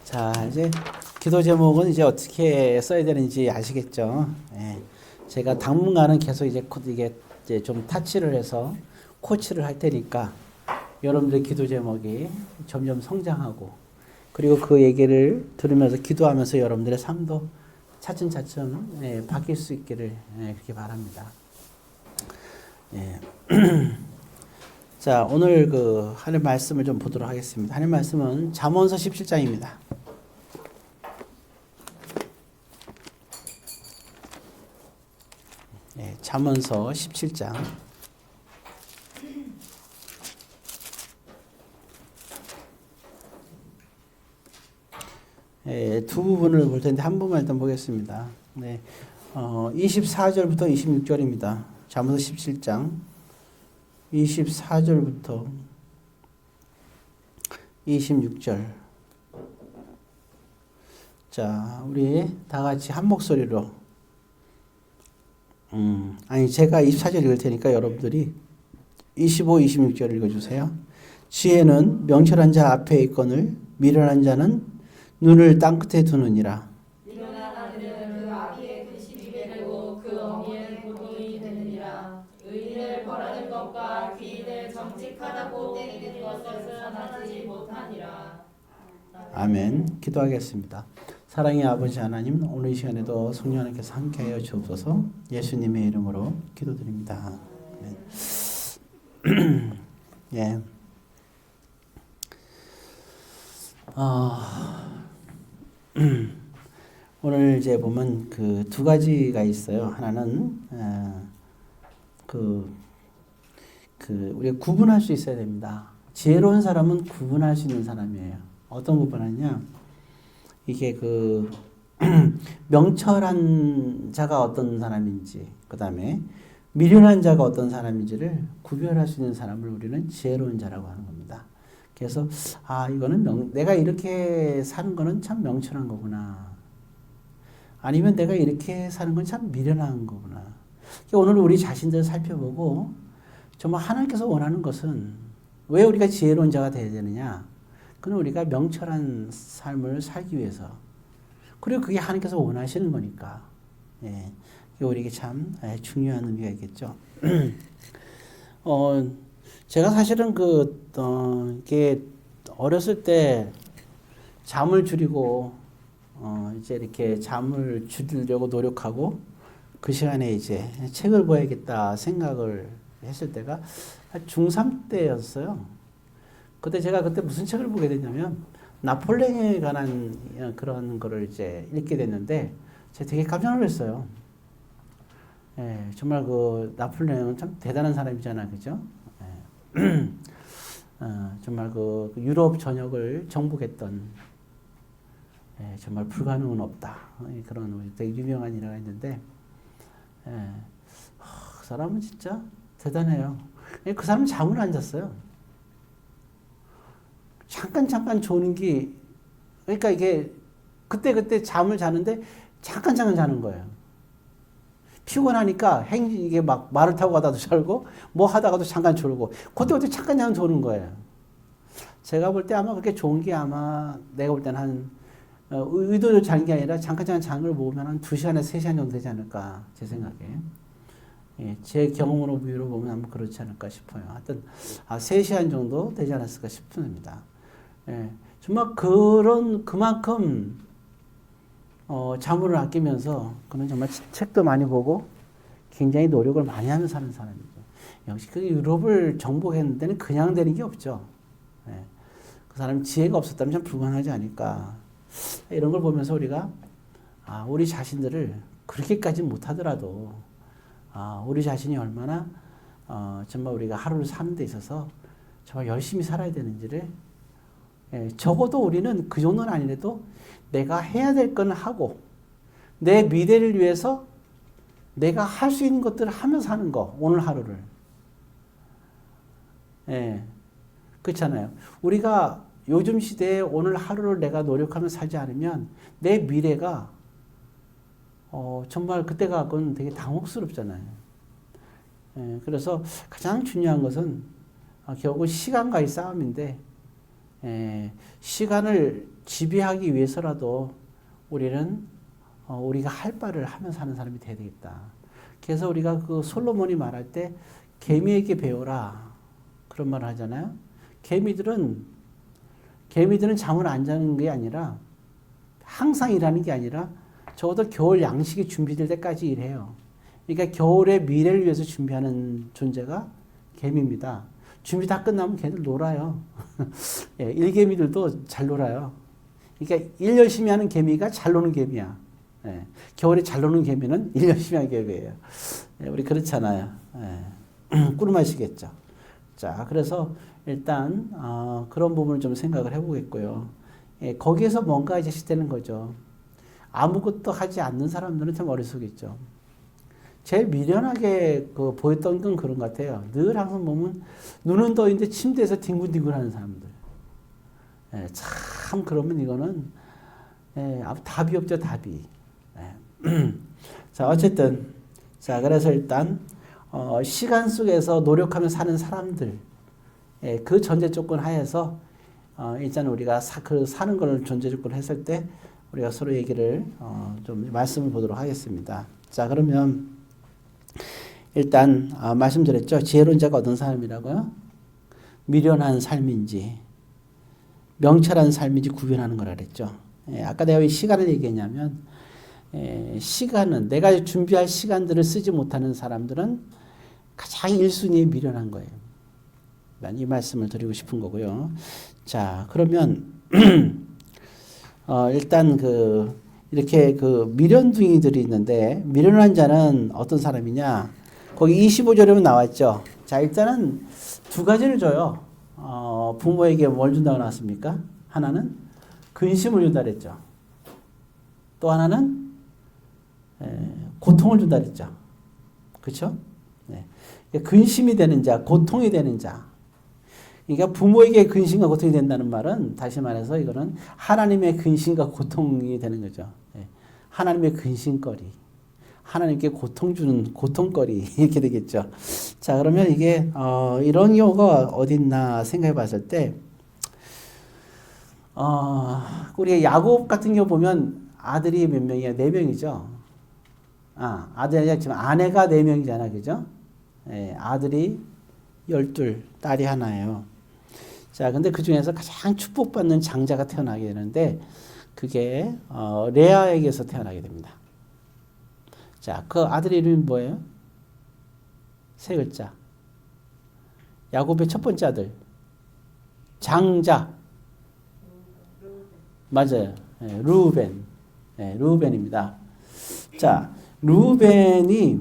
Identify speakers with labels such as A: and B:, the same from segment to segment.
A: 자, 이제 기도 제목은 이제 어떻게 써야 되는지 아시겠죠? 예. 제가 당분간은 계속 이게 이제 좀 타치를 해서 코치를 할 테니까 여러분들의 기도 제목이 점점 성장하고 그리고 그 얘기를 들으면서 기도하면서 여러분들의 삶도 차츰차츰 바뀔 수 있기를 그렇게 바랍니다. 예. 자, 오늘 그 하나님 말씀을 좀 보도록 하겠습니다. 하나님 말씀은 잠언서 17장입니다. 예, 잠언서 17장. 예, 두 부분을 볼 텐데 한 부분만 일단 보겠습니다. 네, 24절부터 26절입니다. 잠언서 17장 24절부터 26절. 자, 우리 다 같이 한 목소리로 아니 제가 24절 읽을 테니까 여러분들이 25, 26절 읽어주세요. 지혜는 명철한 자 앞에 있거늘 미련한 자는 눈을 땅끝에 두느니라.
B: 미련한 아들은 그 아비의 그 시비에 되고 그 어미의 고통이 되느니라. 의인을 벌하는 것과 귀인을 정직하다고 때리는 것을 선하지 못하니라.
A: 아멘. 기도하겠습니다. 사랑의 아버지 하나님, 오늘 이 시간에도 성령 하나님께서 함께하여 주옵소서. 예수님의 이름으로 기도드립니다. 아멘. 예. 오늘 이제 보면 그 두 가지가 있어요. 하나는 우리가 구분할 수 있어야 됩니다. 지혜로운 사람은 구분할 수 있는 사람이에요. 어떤 구분하냐? 이게 그 명철한 자가 어떤 사람인지, 그 다음에 미련한 자가 어떤 사람인지를 구별할 수 있는 사람을 우리는 지혜로운 자라고 하는 겁니다. 그래서 이거는 내가 이렇게 사는 거는 참 명철한 거구나. 아니면 내가 이렇게 사는 건 참 미련한 거구나. 오늘 우리 자신들을 살펴보고 정말 하나님께서 원하는 것은 왜 우리가 지혜로운 자가 되어야 되느냐? 그건 우리가 명철한 삶을 살기 위해서. 그리고 그게 하나님께서 원하시는 거니까. 예. 우리에게 참 중요한 의미가 있겠죠. 제가 사실은 이게 어렸을 때 잠을 줄이고, 이제 이렇게 잠을 줄이려고 노력하고, 그 시간에 이제 책을 봐야겠다 생각을 했을 때가 중3 때였어요. 그때 제가 무슨 책을 보게 됐냐면, 나폴레옹에 관한 그런 거를 이제 읽게 됐는데, 제가 되게 깜짝 놀랐어요. 예, 정말 나폴레옹은 참 대단한 사람이잖아, 그죠? 예. 정말 유럽 전역을 정복했던, 예, 정말 불가능은 없다. 그런 되게 유명한 일화가 있는데, 예, 그 사람은 진짜 대단해요. 그 사람은 잠을 안 잤어요. 잠깐 조는 게, 그러니까 이게 그때 잠을 자는데 잠깐 자는 거예요. 피곤하니까 이게 막 말을 타고 가다도 자고 뭐 하다가도 잠깐 졸고 그때 잠깐 조는 거예요. 제가 볼 때 아마 그렇게 좋은 게 아마 내가 볼 때는 의도로 자는 게 아니라 잠깐 자는 걸 모으면 한 2시간에서 3시간 정도 되지 않을까 제 생각에. 예, 제 경험으로 비유로 보면 아마 그렇지 않을까 싶어요. 하여튼 3시간 정도 되지 않았을까 싶습니다. 예, 정말 그만큼 잠을 아끼면서 그는 정말 책도 많이 보고 굉장히 노력을 많이 하면서 사는 사람이죠. 역시 그 유럽을 정복했는 데는 그냥 되는 게 없죠. 예, 그 사람 지혜가 없었다면 참 불가능하지 않을까. 이런 걸 보면서 우리가 우리 자신들을 그렇게까지 못하더라도 우리 자신이 얼마나 정말 우리가 하루를 사는 데 있어서 정말 열심히 살아야 되는지를 적어도 우리는 그 정도는 아니래도 내가 해야 될 건 하고 내 미래를 위해서 내가 할 수 있는 것들을 하면서 사는 거, 오늘 하루를. 예, 그렇잖아요. 우리가 요즘 시대에 오늘 하루를 내가 노력하면서 살지 않으면 내 미래가 정말 그때가 그건 되게 당혹스럽잖아요. 예, 그래서 가장 중요한 것은 결국 시간과의 싸움인데 시간을 지배하기 위해서라도 우리는 우리가 할 바를 하면서 사는 사람이 돼야 되겠다. 그래서 우리가 그 솔로몬이 말할 때 개미에게 배우라 그런 말을 하잖아요. 개미들은 잠을 안 자는 게 아니라 항상 일하는 게 아니라 적어도 겨울 양식이 준비될 때까지 일해요. 그러니까 겨울의 미래를 위해서 준비하는 존재가 개미입니다. 준비 다 끝나면 걔들 놀아요. 예, 일개미들도 잘 놀아요. 그러니까 일 열심히 하는 개미가 잘 노는 개미야. 예, 겨울에 잘 노는 개미는 일 열심히 하는 개미예요. 예, 우리 그렇잖아요. 예, 꿀맛이겠죠. 자, 그래서 일단 그런 부분을 좀 생각을 해보겠고요. 예, 거기에서 뭔가 이제 시되는 거죠. 아무것도 하지 않는 사람들은 참 어리석겠죠. 제일 미련하게 보였던 건 그런 것 같아요. 늘 항상 보면 눈은 떠있는데 침대에서 뒹굴뒹굴 하는 사람들. 예, 참 그러면 이거는 아무 답이 없죠, 답이. 예. 자, 어쨌든 자, 그래서 일단 시간 속에서 노력하며 사는 사람들, 그 전제 조건 하에서 일단 우리가 사는 걸 전제 조건 했을 때 우리가 서로 얘기를 좀 말씀을 보도록 하겠습니다. 자, 그러면 일단 말씀드렸죠. 지혜로운 자가 어떤 사람이라고요? 미련한 삶인지 명철한 삶인지 구별하는 거라 그랬죠. 아까 내가 왜 시간을 얘기했냐면 시간은 내가 준비할 시간들을 쓰지 못하는 사람들은 가장 1순위에 미련한 거예요. 이 말씀을 드리고 싶은 거고요. 자, 그러면 일단 이렇게 미련둥이들이 있는데 미련한 자는 어떤 사람이냐? 거기 25절에 보면 나왔죠. 자, 일단은 두 가지를 줘요. 부모에게 뭘 준다고 나왔습니까? 하나는 근심을 준다 그랬죠. 또 하나는 고통을 준다 그랬죠. 그렇죠? 네. 근심이 되는 자, 고통이 되는 자. 그러니까 부모에게 근심과 고통이 된다는 말은 다시 말해서 이거는 하나님의 근심과 고통이 되는 거죠. 하나님의 근심거리, 하나님께 고통 주는 고통거리 이렇게 되겠죠. 자, 그러면 이게 이런 경우가 어디 있나 생각해 봤을 때 우리 야곱 같은 경우 보면 아들이 몇 명이야? 4명이죠. 아들이 아니라 지금 아내가 4명이잖아. 그죠? 아들이 12, 딸이 하나예요. 자, 근데 그 중에서 가장 축복받는 장자가 태어나게 되는데 그게 레아에게서 태어나게 됩니다. 자, 그 아들 이름이 뭐예요? 3글자. 야곱의 첫 번째 아들. 장자. 맞아요. 르우벤. 르우벤입니다. 자, 르우벤은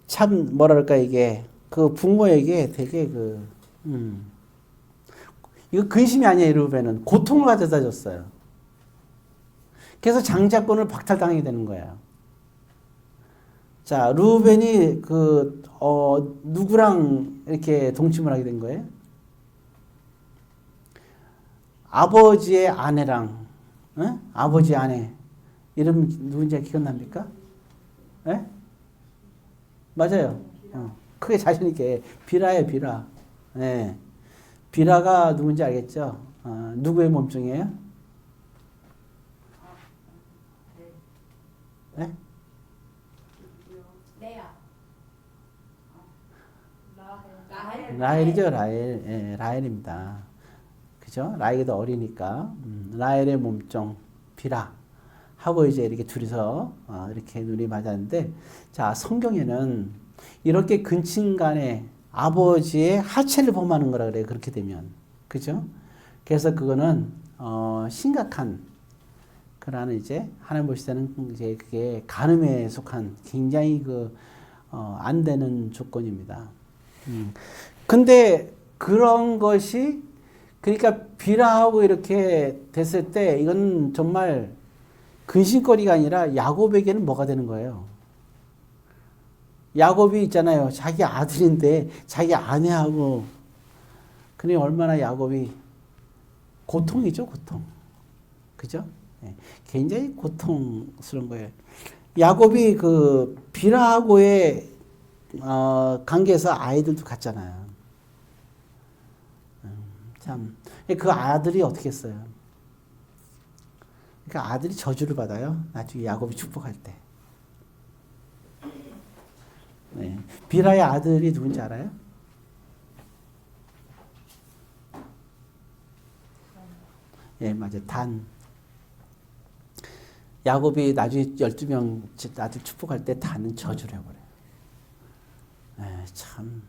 A: 참 뭐랄까 이게 그 부모에게 되게 이거 근심이 아니에요. 르우벤은 고통을 가져다 줬어요. 그래서 장자권을 박탈당하게 되는 거예요. 자, 르우벤이 누구랑 이렇게 동침을 하게 된 거예요? 아버지의 아내랑, 아버지 아내. 이름 누군지 기억납니까? 예? 맞아요. 크게 자신있게. 비라예요, 비라. 예. 비라가 누군지 알겠죠? 누구의 몸종이에요? 네?
B: 레아.
A: 라헬이죠, 라헬. 예, 라헬입니다. 그죠? 라헬이 더 어리니까. 라헬의 몸종, 비라. 하고 이제 이렇게 둘이서 이렇게 눈이 맞았는데, 자, 성경에는 이렇게 근친 간에 아버지의 하체를 범하는 거라 그래요. 그렇게 되면. 그죠? 그래서 그거는, 심각한, 그러는 이제, 하나님 보실 때는 이제 그게 간음에 속한 굉장히 안 되는 조건입니다. 근데 그런 것이, 그러니까 비라하고 이렇게 됐을 때 이건 정말 근심거리가 아니라 야곱에게는 뭐가 되는 거예요? 야곱이 있잖아요. 자기 아들인데 자기 아내하고 그러니 얼마나 야곱이 고통이죠, 고통. 그죠? 네. 굉장히 고통스러운 거예요. 야곱이 비라하고의 관계에서 아이들도 갖잖아요. 참. 그 아들이 어떻게 했어요? 그러니까 아들이 저주를 받아요. 나중에 야곱이 축복할 때. 네. 빌하의 아들이 누군지 알아요? 예, 맞아요. 단. 야곱이 나중에 12명 아들 축복할 때 단은 저주를 해버려요. 예, 참.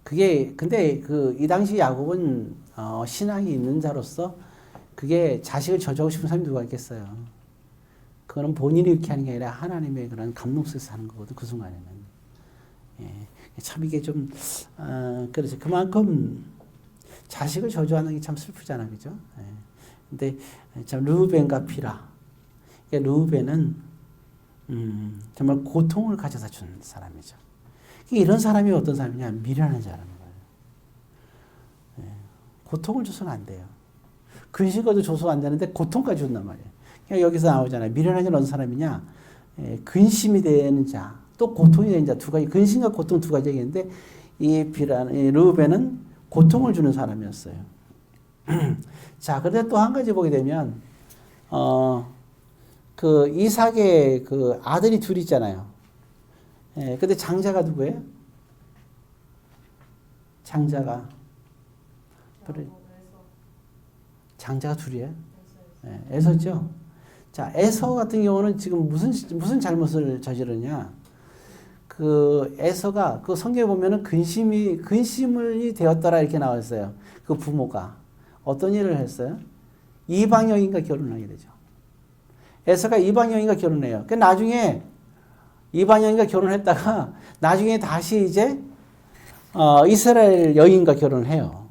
A: 그게, 근데 이 당시 야곱은, 신앙이 있는 자로서 그게 자식을 저주하고 싶은 사람이 누가 있겠어요. 그거는 본인이 이렇게 하는 게 아니라 하나님의 그런 감동 속에서 하는 거거든, 그 순간에는. 예, 참 이게 좀, 그래서 그만큼 자식을 저주하는 게 참 슬프잖아, 그죠? 예. 근데 참 르우벤과 비라. 르우벤은, 정말 고통을 가져다 준 사람이죠. 이런 사람이 어떤 사람이냐? 미련한 자라는 거예요. 예. 고통을 줘서는 안 돼요. 근심까지 줘서 안 되는데 고통까지 준단 말이에요. 그러니까 여기서 나오잖아요. 미련한 자는 어떤 사람이냐? 예, 근심이 되는 자, 또 고통이 되는 자 두 가지, 근심과 고통 두 가지 얘기인데 이 르우벤은 고통을 주는 사람이었어요. 자, 그런데 또 한 가지 보게 되면 그 이삭의 그 아들이 둘 있잖아요. 예, 근데 장자가 누구예요? 장자가 둘이에요. 예, 에서죠. 자, 에서 같은 경우는 지금 무슨 잘못을 저지르냐? 그 에서가 그 성경에 보면은 근심을 되었더라 이렇게 나와 있어요. 그 부모가 어떤 일을 했어요? 이방 여인과 결혼하게 되죠. 에서가 이방 여인과 결혼해요. 그 나중에 이방 여인과 결혼했다가 나중에 다시 이제 이스라엘 여인과 결혼을 해요.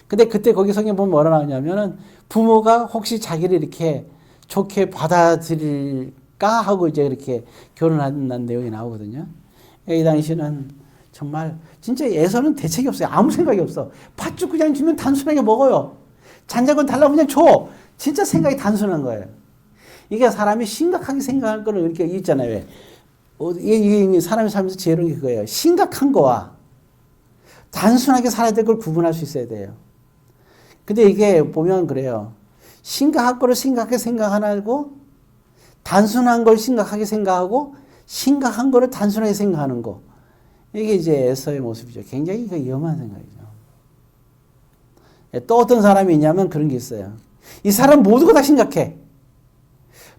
A: 근데 그때 거기 성경 보면 뭐라 나오냐면은 부모가 혹시 자기를 이렇게 좋게 받아들일까 하고 이제 이렇게 결혼한다는 내용이 나오거든요. 이 당시는 정말 진짜 에서는 대책이 없어요. 아무 생각이 없어. 팥죽 그냥 주면 단순하게 먹어요. 잔작은 달라고 그냥 줘. 진짜 생각이 단순한 거예요. 이게 사람이 심각하게 생각할 거는 이렇게 있잖아요. 왜? 이게 사람이 살면서 제일 어려운 게 그거예요. 심각한 거와 단순하게 살아야 될 걸 구분할 수 있어야 돼요. 근데 이게 보면 그래요. 심각한 거를 심각하게 생각 안 하고 단순한 걸 심각하게 생각하고 심각한 거를 단순하게 생각하는 거. 이게 이제 에서의 모습이죠. 굉장히 위험한 생각이죠. 또 어떤 사람이 있냐면 그런 게 있어요. 이 사람 모두가 다 심각해.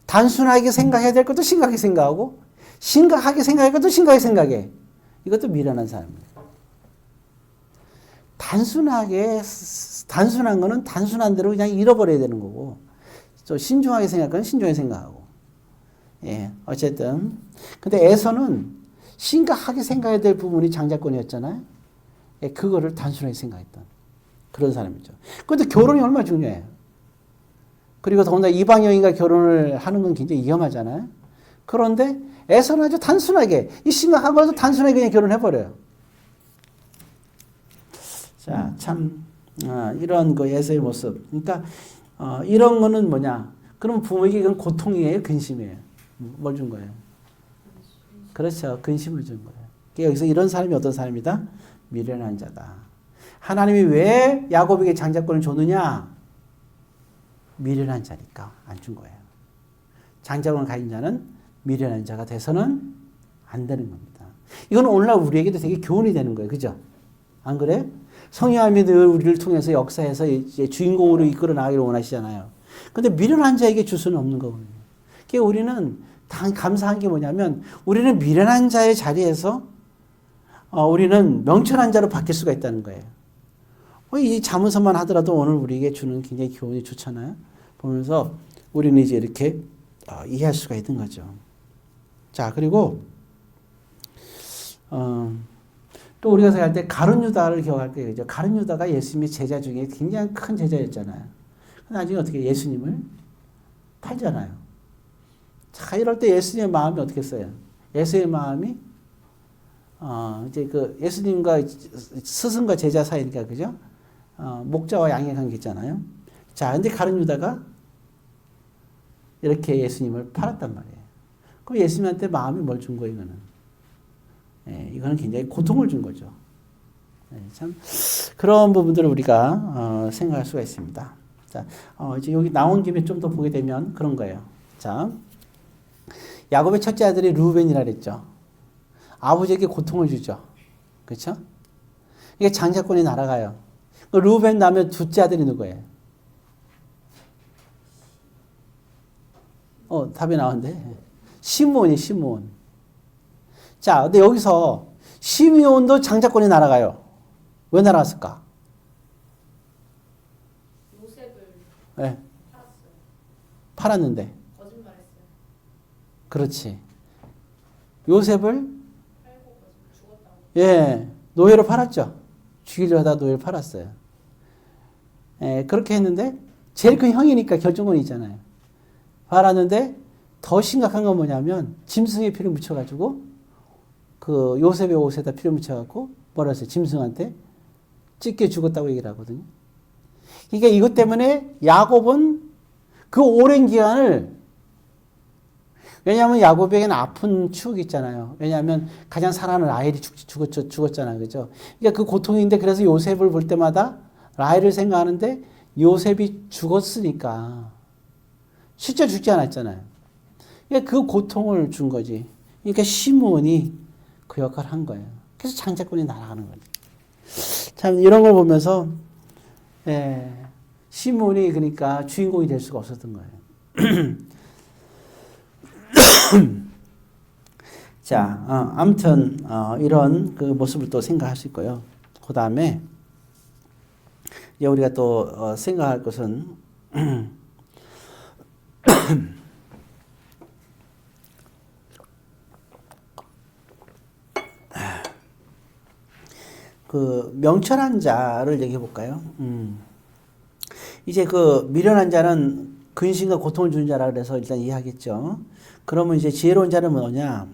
A: 단순하게 생각해야 될 것도 심각하게 생각하고 심각하게 생각할 것도 심각하게 생각해. 이것도 미련한 사람이에요. 단순한 거는 단순한 대로 그냥 잃어버려야 되는 거고, 또 신중하게 생각할 건 신중하게 생각하고. 예, 어쨌든. 근데 에서는 심각하게 생각해야 될 부분이 장자권이었잖아요. 예, 그거를 단순하게 생각했던 그런 사람이죠. 그런데 결혼이 얼마나 중요해요. 그리고 더군다나 이방 여인과 결혼을 하는 건 굉장히 위험하잖아요. 그런데 에서는 아주 단순하게, 이 심각한 거라도 단순하게 그냥 결혼해버려요. 자, 참, 이런 그 에서의 모습. 그러니까, 이런 거는 뭐냐. 그럼 부모에게 이건 고통이에요? 근심이에요? 뭘 준 거예요? 그렇죠. 근심을 준 거예요. 그러니까 여기서 이런 사람이 어떤 사람이다? 미련한 자다. 하나님이 왜 야곱에게 장자권을 줬느냐? 미련한 자니까 안 준 거예요. 장자권을 가진 자는 미련한 자가 돼서는 안 되는 겁니다. 이건 오늘날 우리에게도 되게 교훈이 되는 거예요. 그죠? 안 그래요? 성령님이 늘 우리를 통해서 역사에서 이제 주인공으로 이끌어 나가기를 원하시잖아요. 근데 미련한 자에게 줄 수는 없는 거거든요. 그러니까 우리는 감사한 게 뭐냐면 우리는 미련한 자의 자리에서 우리는 명철한 자로 바뀔 수가 있다는 거예요. 이 자문서만 하더라도 오늘 우리에게 주는 굉장히 교훈이 좋잖아요. 보면서 우리는 이제 이렇게 이해할 수가 있는 거죠. 자, 그리고 또 우리가 생각할 때 가룟 유다를 기억할 때 그죠. 가룟 유다가 예수님의 제자 중에 굉장히 큰 제자였잖아요. 나중에 어떻게 예수님을 팔잖아요. 자, 이럴 때 예수님의 마음이 어떻게 했어요? 예수의 마음이 이제 그 예수님과 스승과 제자 사이니까 그죠? 목자와 양의 관계 있잖아요. 자, 근데 가룟 유다가 이렇게 예수님을 팔았단 말이에요. 그럼 예수님한테 마음이 뭘 준 거예요, 이거는? 예, 이거는 굉장히 고통을 준 거죠. 참 그런 부분들을 우리가 생각할 수가 있습니다. 자, 이제 여기 나온 김에 좀 더 보게 되면 그런 거예요. 자, 야곱의 첫째 아들이 루벤이라 그랬죠. 아버지에게 고통을 주죠. 그렇죠? 이게 장자권이 날아가요. 루벤 다음에 둘째 아들이 누구예요? 답이 나왔는데 시므온이 시므온. 자, 근데 여기서 시므온도 장자권이 날아가요. 왜 날아갔을까?
B: 요셉을
A: 네,
B: 팔았어요.
A: 팔았는데.
B: 거짓말했어요.
A: 그렇지. 요셉을
B: 팔고 죽었다고.
A: 예, 노예로 팔았죠. 죽이려 하다 노예로 팔았어요. 예, 그렇게 했는데 제일 큰 형이니까 결정권이 있잖아요. 팔았는데 더 심각한 건 뭐냐면 짐승에 피를 묻혀가지고 그 요셉의 옷에다 피를 묻혀갖고 뭐라 했어요? 짐승한테 찢겨 죽었다고 얘기를 하거든요. 그러니까 이것 때문에 야곱은 그 오랜 기간을, 왜냐하면 야곱에게는 아픈 추억이 있잖아요. 왜냐하면 가장 사랑하는 라헬이 죽었잖아요. 그죠? 그러니까 그 고통인데, 그래서 요셉을 볼 때마다 라헬을 생각하는데 요셉이 죽었으니까 실제 죽지 않았잖아요. 그러니까 그 고통을 준 거지. 그러니까 시므온이 그 역할을 한 거예요. 그래서 장자권이 날아가는 거죠. 참 이런 걸 보면서 시므온이 그러니까 주인공이 될 수가 없었던 거예요. 자, 아무튼 이런 그 모습을 또 생각할 수 있고요. 그 다음에 이제 우리가 또 생각할 것은 그 명철한 자를 얘기해 볼까요? 이제 그 미련한 자는 근심과 고통을 주는 자라 그래서 일단 이해하겠죠. 그러면 이제 지혜로운 자는 뭐냐?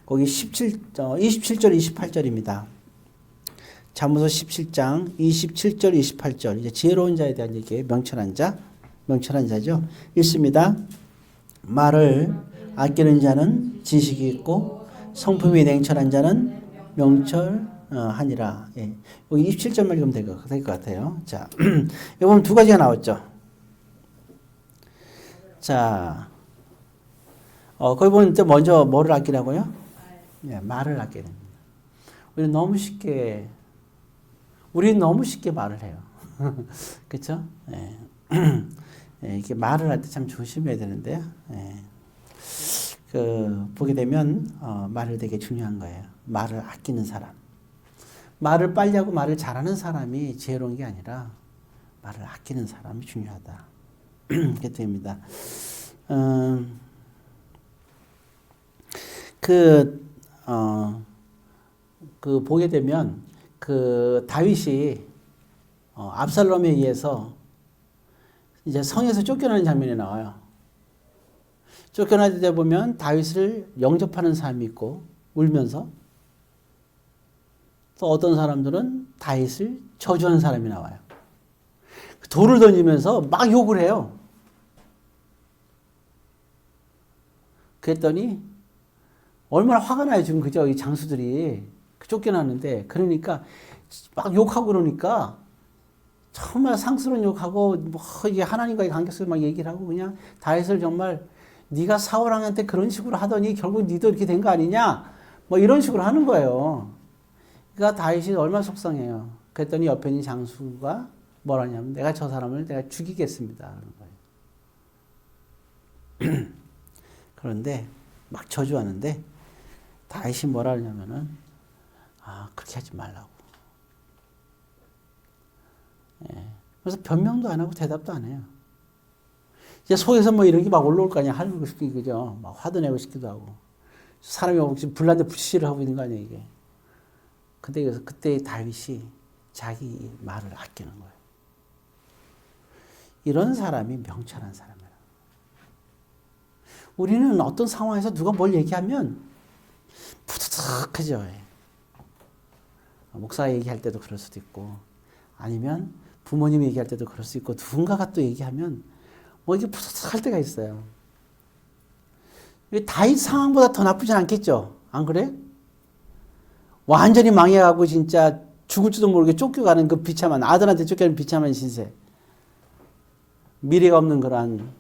A: 거기 27절, 28절입니다. 잠언서 17장 27절, 28절. 이제 지혜로운 자에 대한 얘기예요. 명철한 자, 명철한 자죠. 읽습니다. 말을 아끼는 자는 지식이 있고 성품이 냉철한 자는 명철하니라. 예. 여기 27절만 읽으면 될 것 같아요. 자, 여기 보면 두 가지가 나왔죠. 자, 거기 보면 먼저 뭐를 아끼라고요? 예, 말을 아끼는 겁니다. 우리는 너무 쉽게 말을 해요. 그렇죠? 예. 예, 이게 말을 할 때 참 조심해야 되는데요. 예. 보게 되면 말을 되게 중요한 거예요. 말을 아끼는 사람. 말을 빨리 하고 말을 잘하는 사람이 지혜로운 게 아니라 말을 아끼는 사람이 중요하다. 이렇게 됩니다. 보게 되면 다윗이 압살롬에 의해서 이제 성에서 쫓겨나는 장면이 나와요. 쫓겨날 때 보면 다윗을 영접하는 사람이 있고 울면서, 또 어떤 사람들은 다윗을 저주하는 사람이 나와요. 돌을 던지면서 막 욕을 해요. 그랬더니 얼마나 화가 나요 지금, 그죠? 이 장수들이 쫓겨나는데. 그러니까 막 욕하고 그러니까 정말 상스러운 욕하고 뭐 이게 하나님과의 관계성을 막 얘기를 하고, 그냥 다윗을 정말 네가 사울 왕한테 그런 식으로 하더니 결국 니도 이렇게 된 거 아니냐, 뭐 이런 식으로 하는 거예요. 그러니까 다윗이 얼마나 속상해요. 그랬더니 옆에 있는 장수가 뭐라냐면 내가 저 사람을 내가 죽이겠습니다 그런 거예요. 그런데 막 저주하는데 다윗이 뭐라 하냐면은 그렇게 하지 말라고. 예. 그래서 변명도 안 하고 대답도 안 해요. 이제 속에서 뭐 이런 게 막 올라올 거 아니야. 하고 싶기, 그죠? 막 화도 내고 싶기도 하고. 사람이 혹시 불난데 불씨를 하고 있는 거 아니야, 이게. 근데 그래서 그때 다윗이 자기 말을 아끼는 거예요. 이런 사람이 명철한 사람이에요. 우리는 어떤 상황에서 누가 뭘 얘기하면 푸드득하죠. 목사 얘기할 때도 그럴 수도 있고, 아니면 부모님 얘기할 때도 그럴 수 있고, 누군가가 또 얘기하면 뭐 이게 푸드득할 때가 있어요. 다윗 상황보다 더 나쁘진 않겠죠? 안 그래? 완전히 망해가고 진짜 죽을지도 모르게 쫓겨가는 그 비참한, 아들한테 쫓겨가는 비참한 신세. 미래가 없는 그러한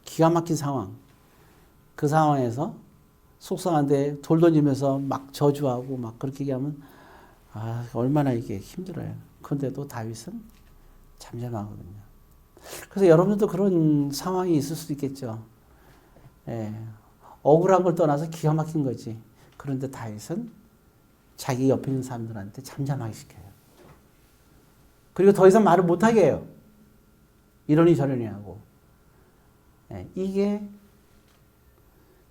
A: 기가 막힌 상황. 그 상황에서 속상한데 돌 던지면서 막 저주하고 막 그렇게 얘기하면 얼마나 이게 힘들어요. 그런데도 다윗은 잠잠하거든요. 그래서 여러분들도 그런 상황이 있을 수도 있겠죠. 예. 억울한 걸 떠나서 기가 막힌 거지. 그런데 다윗은 자기 옆에 있는 사람들한테 잠잠하게 시켜요. 그리고 더 이상 말을 못하게 해요. 이러니 저러니 하고. 예. 이게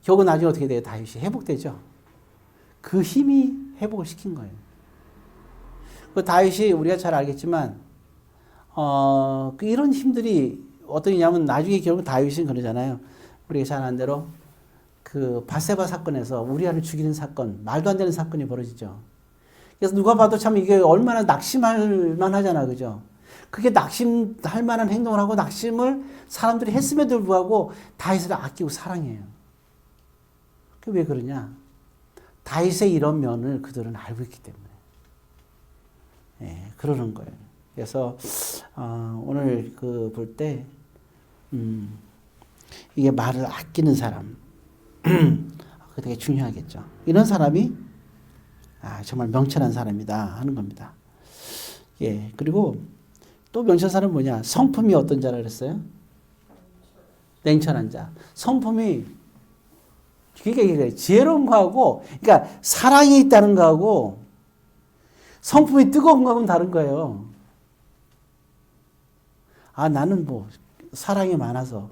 A: 결국 나중에 어떻게 돼요? 다윗이 회복되죠. 그 힘이 회복을 시킨 거예요. 그 다윗이 우리가 잘 알겠지만 이런 힘들이 어떤 이냐면 나중에 결국 다윗은 그러잖아요. 우리가 잘 아는 대로 그 바세바 사건에서 우리아를 죽이는 사건, 말도 안 되는 사건이 벌어지죠. 그래서 누가 봐도 참 이게 얼마나 낙심할 만하잖아, 그죠? 그게 낙심할 만한 행동을 하고 낙심을 사람들이 했음에도 불구하고 다윗을 아끼고 사랑해요. 그게 왜 그러냐? 다윗의 이런 면을 그들은 알고 있기 때문에. 예, 그러는 거예요. 그래서 오늘 그 볼 때 이게 말을 아끼는 사람 그게 되게 중요하겠죠. 이런 사람이 정말 명철한 사람이다 하는 겁니다. 예, 그리고 또 명철한 사람은 뭐냐? 성품이 어떤 자라 그랬어요? 냉철한 자. 성품이 그게 지혜로운 거하고, 그러니까 사랑이 있다는 거하고 성품이 뜨거운 거하고는 다른 거예요. 나는 뭐 사랑이 많아서.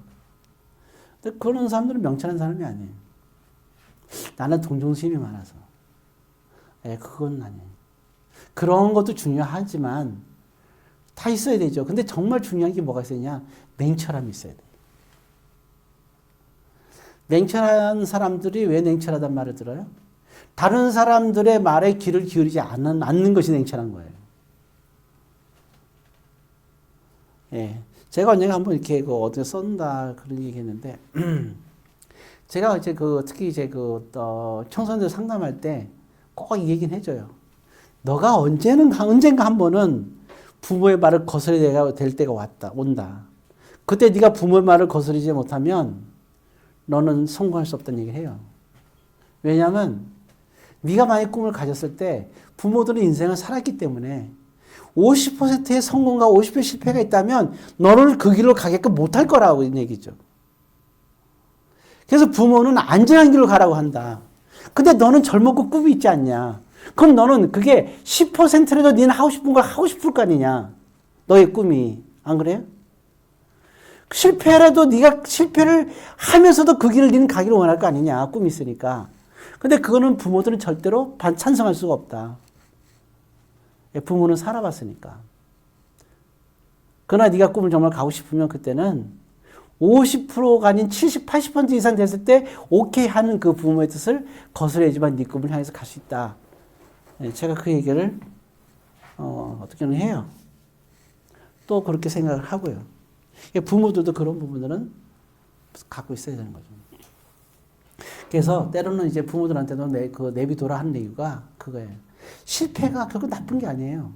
A: 근데 그런 사람들은 명철한 사람이 아니에요. 나는 동정심이 많아서. 그건 아니에요. 그런 것도 중요하지만 다 있어야 되죠. 근데 정말 중요한 게 뭐가 있어야 되냐? 냉철함이 있어야 돼요. 냉철한 사람들이 왜 냉철하단 말을 들어요? 다른 사람들의 말에 귀를 기울이지 않는 것이 냉철한 거예요. 예. 제가 언젠가 한번 이렇게 어디에 썼다 그런 얘기 했는데, 제가 이제 특히 이제 청소년들 상담할 때 꼭 이 얘기는 해줘요. 너가 언젠가 한 번은 부모의 말을 거스려야 될 때가 온다. 그때 네가 부모의 말을 거스르지 못하면 너는 성공할 수 없다는 얘기를 해요. 왜냐하면 네가 만약 꿈을 가졌을 때 부모들은 인생을 살았기 때문에 50%의 성공과 50%의 실패가 있다면 너를 그 길로 가게끔 못할 거라고 이 얘기죠. 그래서 부모는 안전한 길로 가라고 한다. 근데 너는 젊었고 꿈이 있지 않냐. 그럼 너는 그게 10%라도 너는 하고 싶은 걸 하고 싶을 거 아니냐. 너의 꿈이. 안 그래요? 실패라도 네가 실패를 하면서도 그 길을 너는 가기를 원할 거 아니냐. 꿈이 있으니까. 근데 그거는 부모들은 절대로 찬성할 수가 없다. 부모는 살아봤으니까. 그러나 네가 꿈을 정말 가고 싶으면 그때는 50%가 아닌 70, 80% 이상 됐을 때 오케이 하는 그 부모의 뜻을 거스려야지만 네 꿈을 향해서 갈 수 있다. 제가 그 얘기를 어떻게는 해요. 또 그렇게 생각을 하고요. 부모들도 그런 부분들은 갖고 있어야 되는 거죠. 그래서 때로는 이제 부모들한테도 내비둬라 하는 이유가 그거예요. 실패가 결국 나쁜 게 아니에요.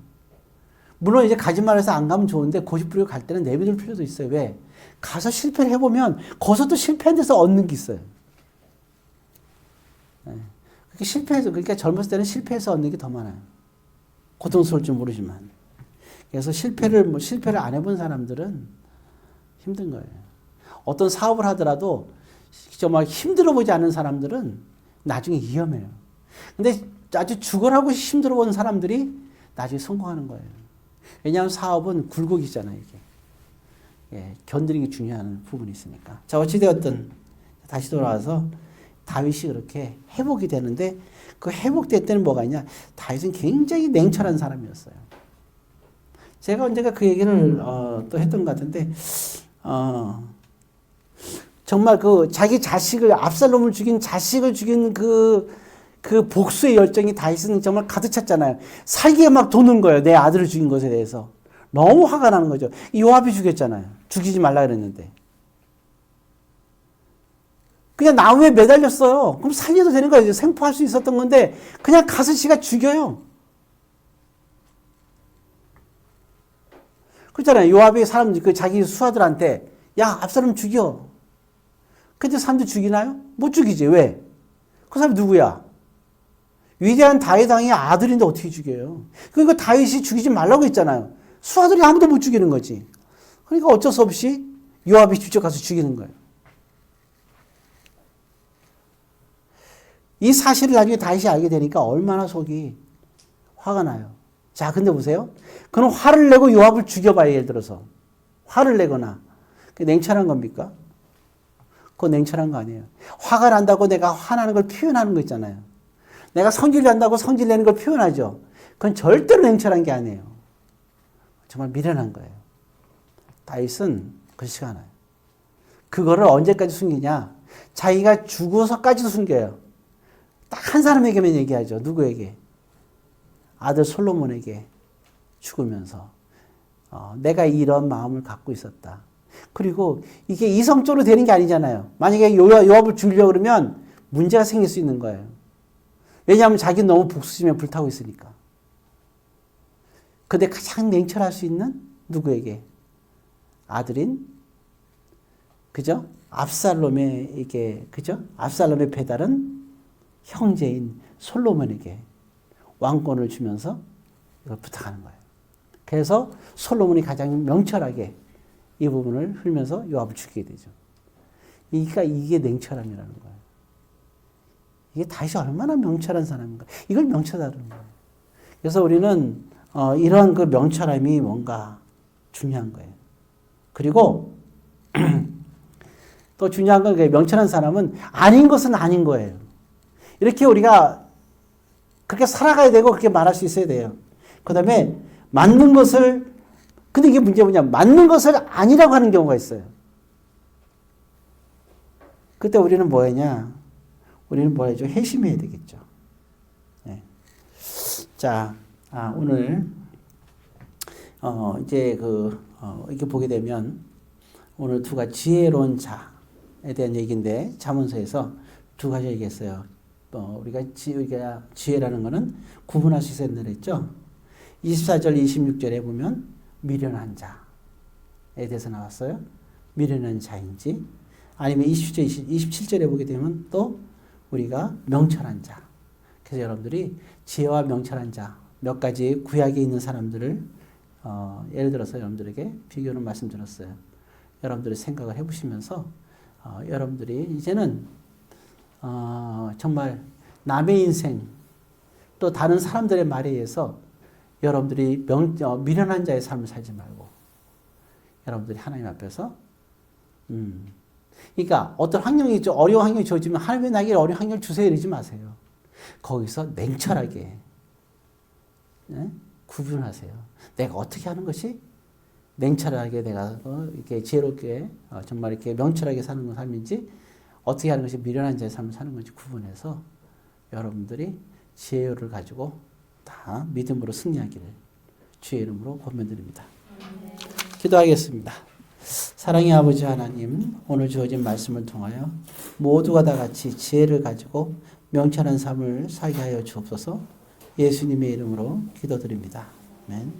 A: 물론 이제 가지 말아서 안 가면 좋은데 고집 부리고 갈 때는 내비둘 필요도 있어요. 왜? 가서 실패를 해보면 거기서 또 실패한 데서 얻는 게 있어요. 그렇게 실패해서, 그러니까 젊었을 때는 실패해서 얻는 게 더 많아요. 고통스러울 줄 모르지만. 그래서 실패를 안 해본 사람들은 힘든 거예요. 어떤 사업을 하더라도 정말 힘들어 보지 않은 사람들은 나중에 위험해요. 근데 아주 죽어라고 힘들어 본 사람들이 나중에 성공하는 거예요. 왜냐하면 사업은 굴곡이잖아요, 이게. 견디는 게 중요한 부분이 있으니까. 자, 어찌되었든 다시 돌아와서 다윗이 그렇게 회복이 되는데 그 회복될 때는 뭐가 있냐? 다윗은 굉장히 냉철한 사람이었어요. 제가 언젠가 그 얘기를 또 했던 것 같은데 정말 자기 자식을 압살롬을 죽인 자식을 죽인 그 복수의 열정이 다윗은 정말 가득 찼잖아요. 살기가 막 도는 거예요. 내 아들을 죽인 것에 대해서. 너무 화가 나는 거죠. 요압이 죽였잖아요. 죽이지 말라 그랬는데. 그냥 나무에 매달렸어요. 그럼 살려도 되는 거예요. 생포할 수 있었던 건데 그냥 가서 지가 죽여요. 그렇잖아요. 요압이 사람, 그 자기 수하들한테, 야, 압살롬 죽여. 근데 사람들 죽이나요? 못 죽이지. 왜? 그 사람이 누구야? 위대한 다윗 왕의 아들인데 어떻게 죽여요? 그러니까 다윗이 죽이지 말라고 했잖아요. 수하들이 아무도 못 죽이는 거지. 그러니까 어쩔 수 없이 요압이 직접 가서 죽이는 거예요. 이 사실을 나중에 다윗이 알게 되니까 얼마나 속이 화가 나요. 자, 근데 보세요. 그는 화를 내고 요압을 죽여봐요. 예를 들어서. 화를 내거나. 그게 냉철한 겁니까? 그거 냉철한 거 아니에요. 화가 난다고 내가 화나는 걸 표현하는 거 있잖아요. 내가 성질 난다고 성질 내는 걸 표현하죠. 그건 절대로 냉철한 게 아니에요. 정말 미련한 거예요. 다윗은 그렇지가 않아요. 그거를 언제까지 숨기냐? 자기가 죽어서까지도 숨겨요. 딱 한 사람에게만 얘기하죠. 누구에게? 아들 솔로몬에게 죽으면서 내가 이런 마음을 갖고 있었다. 그리고 이게 이성적으로 되는 게 아니잖아요. 만약에 요압을 죽이려고 그러면 문제가 생길 수 있는 거예요. 왜냐하면 자기는 너무 복수심에 불타고 있으니까. 근데 가장 냉철할 수 있는 누구에게? 아들인, 그죠? 압살롬의 배달은 형제인 솔로몬에게 왕권을 주면서 이걸 부탁하는 거예요. 그래서 솔로몬이 가장 명철하게 이 부분을 흘면서 요압을 죽이게 되죠. 그러니까 이게 냉철함이라는 거예요. 이게 다윗이 얼마나 명철한 사람인가. 이걸 명철하다는 거예요. 그래서 우리는 이런 그 명철함이 뭔가 중요한 거예요. 그리고 또 중요한 건 명철한 사람은 아닌 것은 아닌 거예요. 이렇게 우리가 그렇게 살아가야 되고 그렇게 말할 수 있어야 돼요. 그 다음에 맞는 것을, 근데 이게 문제가 뭐냐면 맞는 것을 아니라고 하는 경우가 있어요. 그때 우리는 뭐 했냐? 우리는 뭐 해야죠? 회심해야 되겠죠. 네. 자, 오늘 이제 이렇게 보게 되면 오늘 두 가지 지혜로운 자에 대한 얘기인데 잠언서에서 두 가지 얘기했어요. 우리가 지혜라는 거는 구분할 수 있어야 된다고 했죠. 24절, 26절에 보면 미련한 자에 대해서 나왔어요. 미련한 자인지 아니면 27절에 보게 되면 또 우리가 명철한 자. 그래서 여러분들이 지혜와 명철한 자 몇 가지 구약에 있는 사람들을 예를 들어서 여러분들에게 비교를 말씀드렸어요. 여러분들이 생각을 해보시면서 여러분들이 이제는 정말 남의 인생 또 다른 사람들의 말에 의해서 여러분들이 미련한 자의 삶을 살지 말고 여러분들이 하나님 앞에서 그러니까 어떤 환경이 어려운 환경이 주어지면 하나님의 나에게 어려운 환경을 주세요 이러지 마세요. 거기서 냉철하게 구분하세요. 내가 어떻게 하는 것이 냉철하게 내가 이렇게 지혜롭게 정말 이렇게 명철하게 사는 삶인지 어떻게 하는 것이 미련한 자의 삶을 사는 건지 구분해서 여러분들이 지혜를 가지고 다 믿음으로 승리하기를 주의 이름으로 권면드립니다. 기도하겠습니다. 사랑의 아버지 하나님, 오늘 주어진 말씀을 통하여 모두가 다 같이 지혜를 가지고 명철한 삶을 살게 하여 주옵소서. 예수님의 이름으로 기도드립니다. 아멘.